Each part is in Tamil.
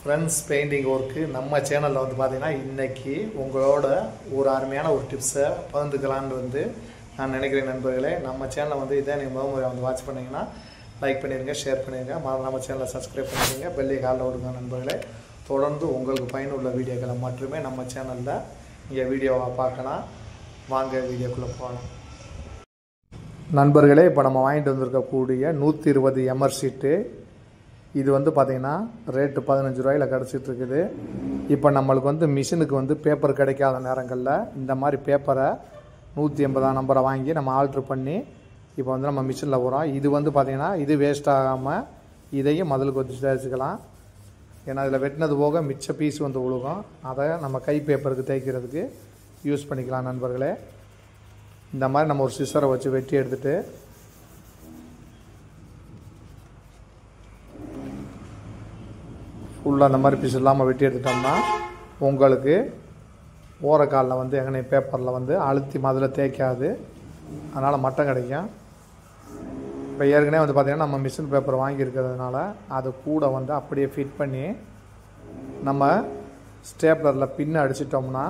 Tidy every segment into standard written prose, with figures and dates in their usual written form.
ஃப்ரெண்ட்ஸ் பெயிண்டிங் ஒர்க்கு நம்ம சேனலில் வந்து பார்த்தீங்கன்னா இன்றைக்கி உங்களோட ஒரு அருமையான ஒரு டிப்ஸை பகிர்ந்துக்கலான்னு வந்து நான் நினைக்கிறேன் நண்பர்களே. நம்ம சேனலை வந்து இதே நீங்கள் முதல் முறை வந்து வாட்ச் பண்ணிங்கன்னா லைக் பண்ணிடுங்க, ஷேர் பண்ணிடுங்க, நம்ம சேனலை சப்ஸ்கிரைப் பண்ணிடுங்க, பெல்லை காலில் விடுங்க நண்பர்களே. தொடர்ந்து உங்களுக்கு பயனுள்ள வீடியோக்களை மட்டுமே நம்ம சேனலில் இங்கே வீடியோவை பார்க்கலாம். வாங்க வீடியோக்குள்ளே போகலாம் நண்பர்களே. இப்போ நம்ம வாங்கிட்டு வந்திருக்கக்கூடிய 120 எம்ஆர் ஷீட்டு இது வந்து பார்த்திங்கன்னா ரேட்டு 15 ரூபாயில் கிடச்சிட்ருக்குது. இப்போ நம்மளுக்கு வந்து மிஷினுக்கு வந்து பேப்பர் கிடைக்காத நேரங்களில் இந்த மாதிரி பேப்பரை 180 நம்பரை வாங்கி நம்ம ஆல்ட்ரு பண்ணி இப்போ வந்து நம்ம மிஷினில் போகிறோம். இது வந்து பார்த்திங்கன்னா இது வேஸ்ட் ஆகாமல் இதையும் மதிலுக்கு வச்சு தேய்ச்சிக்கலாம். ஏன்னா அதில் வெட்டினது போக மிச்ச பீஸ் வந்து விழுகும். அதை நம்ம கை பேப்பருக்கு தேய்க்கிறதுக்கு யூஸ் பண்ணிக்கலாம் நண்பர்களே. இந்த மாதிரி நம்ம ஒரு சிசரை வச்சு வெட்டி எடுத்துகிட்டு ஃபுல்லாக அந்த மாதிரி பீஸ் இல்லாமல் வெட்டி எடுத்துட்டோம்னா உங்களுக்கு ஓரக்காலில் வந்து எங்கனே பேப்பரில் வந்து அழுத்தி மதில் தேய்க்காது, அதனால் மட்டம் கிடைக்கும். இப்போ ஏற்கனவே வந்து பார்த்திங்கன்னா நம்ம மிஷின் பேப்பர் வாங்கியிருக்கிறதுனால அது கூட வந்து அப்படியே ஃபிட் பண்ணி நம்ம ஸ்டேப்லரில் பின்னு அடிச்சிட்டோம்னா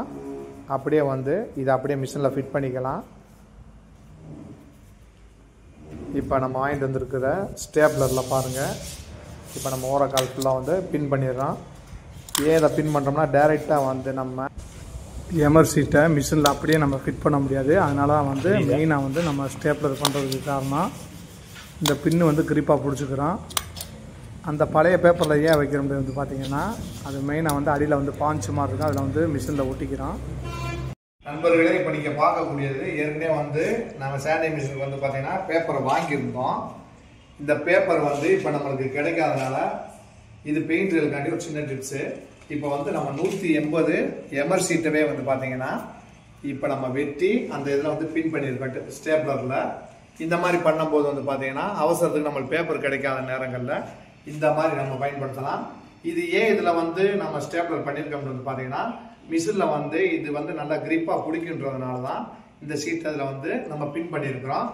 அப்படியே வந்து இதை அப்படியே மிஷினில் ஃபிட் பண்ணிக்கலாம். இப்போ நம்ம வாங்கிட்டு வந்துருக்கிற ஸ்டேப்லரில் பாருங்கள், இப்போ நம்ம ஓரக்கால் ஃபுல்லாக வந்து பின் பண்ணிடுறோம். ஏன் இதை பின் பண்ணுறோம்னா டைரெக்டாக வந்து நம்ம எம்ஆர் ஷீட்டை மிஷினில் அப்படியே நம்ம ஃபிட் பண்ண முடியாது. அதனால வந்து மெயினாக வந்து நம்ம ஸ்டேப்லர் பண்ணுறதுக்கு காரணம் இந்த பின்னு வந்து கிரிப்பாக பிடிச்சிக்கிறோம். அந்த பழைய பேப்பரில் ஏன் வைக்கிற முடியாது வந்து பார்த்திங்கன்னா அது மெயினாக வந்து அடியில் வந்து பாஞ்சு மாதிரி இருக்கும், அதில் வந்து மிஷினில் ஒட்டிக்கிறோம். நண்பர்களே, இப்போ நீங்கள் பார்க்கக்கூடியது ஏற்கனவே வந்து நம்ம சாண்டை மிஷினுக்கு வந்து பார்த்திங்கன்னா பேப்பரை வாங்கியிருந்தோம். இந்த பேப்பர் வந்து இப்போ நம்மளுக்கு கிடைக்காதனால இது பெயிண்டர்களுக்காண்டி ஒரு சின்ன டிப்ஸு. இப்போ வந்து நம்ம 180 எம்ஆர் ஷீட்டவே வந்து பார்த்தீங்கன்னா இப்போ நம்ம வெட்டி அந்த இதில் வந்து பின் பண்ணியிருக்கோம் ஸ்டேப்லரில். இந்த மாதிரி பண்ணும்போது வந்து பார்த்தீங்கன்னா அவசரத்துக்கு நம்மளுக்கு பேப்பர் கிடைக்காத நேரங்களில் இந்த மாதிரி நம்ம பயன்படுத்தலாம். இது ஏன் இதில் வந்து நம்ம ஸ்டேப்லர் பண்ணியிருக்கோம்னு வந்து பார்த்தீங்கன்னா மிஷினில் வந்து இது வந்து நல்லா கிரிப்பாக பிடிக்குன்றதுனால தான் இந்த ஷீட் அதில் வந்து நம்ம பின் பண்ணியிருக்கிறோம்.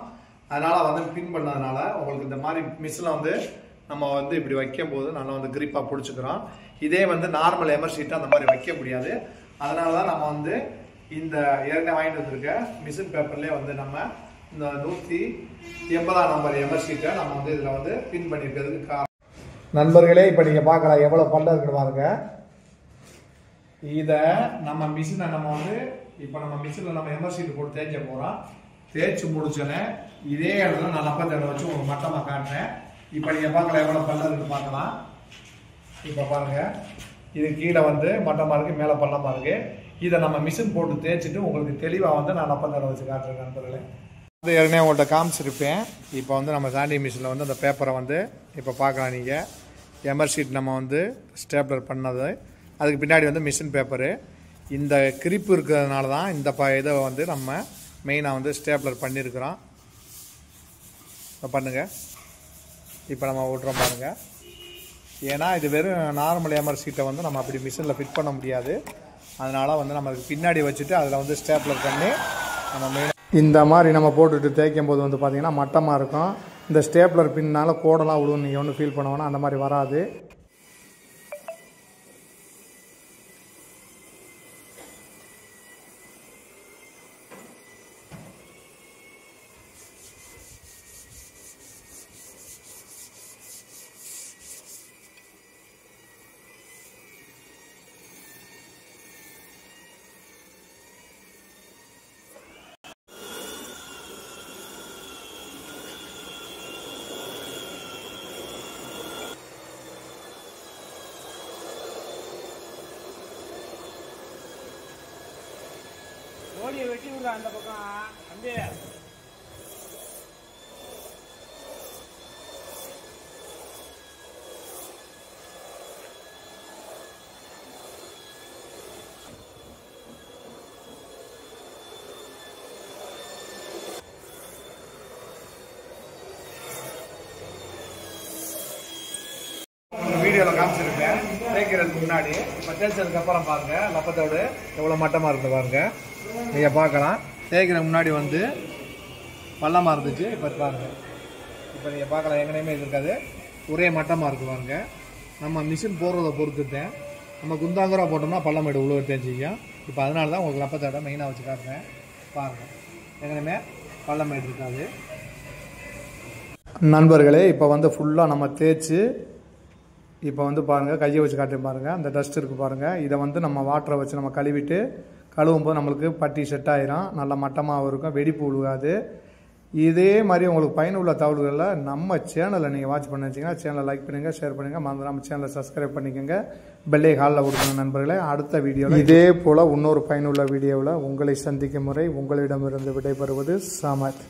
அதனால் வந்து பின் பண்ணதுனால உங்களுக்கு இந்த மாதிரி மிஷினில் வந்து நம்ம வந்து இப்படி வைக்கும் போது நல்லா வந்து கிரிப்பாக பிடிச்சிக்கிறோம். இதே வந்து நார்மல் எம்ஆர் ஷீட்டை அந்த மாதிரி வைக்க முடியாது. அதனால தான் நம்ம வந்து இந்த ஏற்கனவே வாங்கிட்டு வந்திருக்க மிஷின் பேப்பர்லேயே வந்து நம்ம இந்த 180 நம்பர் எம்ஆர் ஷீட்டை நம்ம வந்து இதில் வந்து பின் பண்ணியிருக்கிறதுக்கு காரணம். நண்பர்களே, இப்போ நீங்கள் பார்க்கலாம் எவ்வளோ பல்ல இருக்குன்னு பாருங்க. இதை நம்ம மிஷினை நம்ம வந்து இப்போ நம்ம மிஷினில் நம்ம எம்ஆர் ஷீட்டு போட்டு தேய்க்க போகிறோம். தேய்ச்சி முடிச்சோன்னே இதே இடத்துல நான் அப்பத்தேட வச்சு உங்களுக்கு மட்டமாக காட்டுறேன். இப்போ நீங்கள் பார்க்கலாம் எவ்வளோ பல்ல இருக்குன்னு பார்க்கலாம். இப்போ பாருங்கள், இது கீழே வந்து மட்டமாக இருக்குது, மேலே பள்ளமாக இருக்குது. இதை நம்ம மிஷின் போட்டு தேய்ச்சிட்டு உங்களுக்கு தெளிவாக வந்து நான் அப்பத்தேட வச்சு காட்டுறேன் நண்பர்களே. அது ஏற்கனவே உங்கள்கிட்ட காமிச்சிருப்பேன். இப்போ வந்து நம்ம சாண்டி மிஷினில் வந்து அந்த பேப்பரை வந்து இப்போ பார்க்கலாம். நீங்கள் எம்ஆர் ஷீட் நம்ம வந்து ஸ்டேப்லர் பண்ணது, அதுக்கு பின்னாடி வந்து மிஷின் பேப்பரு. இந்த கிரிப்பு இருக்கிறதுனால தான் இந்த இதை வந்து நம்ம மெயினாக வந்து ஸ்டேப்லர் பண்ணியிருக்கிறோம். இப்போ பண்ணுங்கள், இப்போ நம்ம விட்றோம் பாருங்கள். ஏன்னா இது வெறும் நார்மல் எம்ஆர் ஷீட்டை வந்து நம்ம அப்படி மிஷினில் ஃபிட் பண்ண முடியாது. அதனால் வந்து நமக்கு பின்னாடி வச்சுட்டு அதில் வந்து ஸ்டேப்லர் பண்ணி நம்ம மெயினாக இந்த மாதிரி நம்ம போட்டுட்டு தேய்க்கும் போது வந்து பார்த்திங்கன்னா மட்டமாக இருக்கும். இந்த ஸ்டேப்லர் பின்னால் கோடெல்லாம் விடுவோம், நீங்கள் ஒன்றும் ஃபீல் பண்ணுவோன்னா அந்த மாதிரி வராது. ஓடியை வெட்டி விடுற அந்த பக்கம் தம்பி. வீடியோவில் காமிச்சிருப்பேன் தேய்க்கிறதுக்கு முன்னாடி. இப்போ தேய்ச்சதுக்கு அப்புறம் பாருங்கள் லப்பத்தோடு எவ்வளோ மட்டமாக இருக்குது பாருங்கள். நீங்கள் பார்க்கலாம் தேய்க்கிறதுக்கு முன்னாடி வந்து பள்ளமாக இருந்துச்சு, இப்போ பாருங்கள். இப்போ நீங்கள் பார்க்கலாம் எங்கனையுமே இது இருக்காது, ஒரே மட்டமாக இருக்குது பாருங்க. நம்ம மிஷின் போடுறத பொறுத்துட்டேன். நம்ம குந்தாங்குரா போட்டோம்னா பள்ளமேடு உழுவ தெரிஞ்சிக்கும். இப்போ அதனால தான் உங்களுக்கு லப்பத்தோட மெயினாக வச்சு காட்டுறேன். பாருங்கள், எங்கேயுமே பள்ளமேடு இருக்காது. நண்பர்களே, இப்போ வந்து ஃபுல்லாக நம்ம தேய்ச்சி இப்போ வந்து பாருங்கள், கையை வச்சு காட்டி பாருங்கள், அந்த டஸ்ட் இருக்குது பாருங்கள். இதை வந்து நம்ம வாட்டரை வச்சு நம்ம கழுவிட்டு கழுவும் போது நம்மளுக்கு பட்டி செட் ஆயிரும். நல்லா மட்டமாகவும் இருக்கும், வெடிப்பு விழுகாது. இதே மாதிரி உங்களுக்கு பயனுள்ள தகவல்களில் நம்ம சேனலை நீங்கள் வாட்ச் பண்ணி வச்சிங்கன்னா சேனலை லைக் பண்ணுங்கள், ஷேர் பண்ணுங்கள், நம்ம சேனலை சப்ஸ்கிரைப் பண்ணிக்கோங்க, பெல்லை ஹாலில் கொடுக்கணும். நண்பர்களே, அடுத்த வீடியோவில் இதே போல் இன்னொரு பயனுள்ள வீடியோவில் உங்களை சந்திக்கும் முறை உங்களிடமிருந்து விடைபெறுவது சமத்.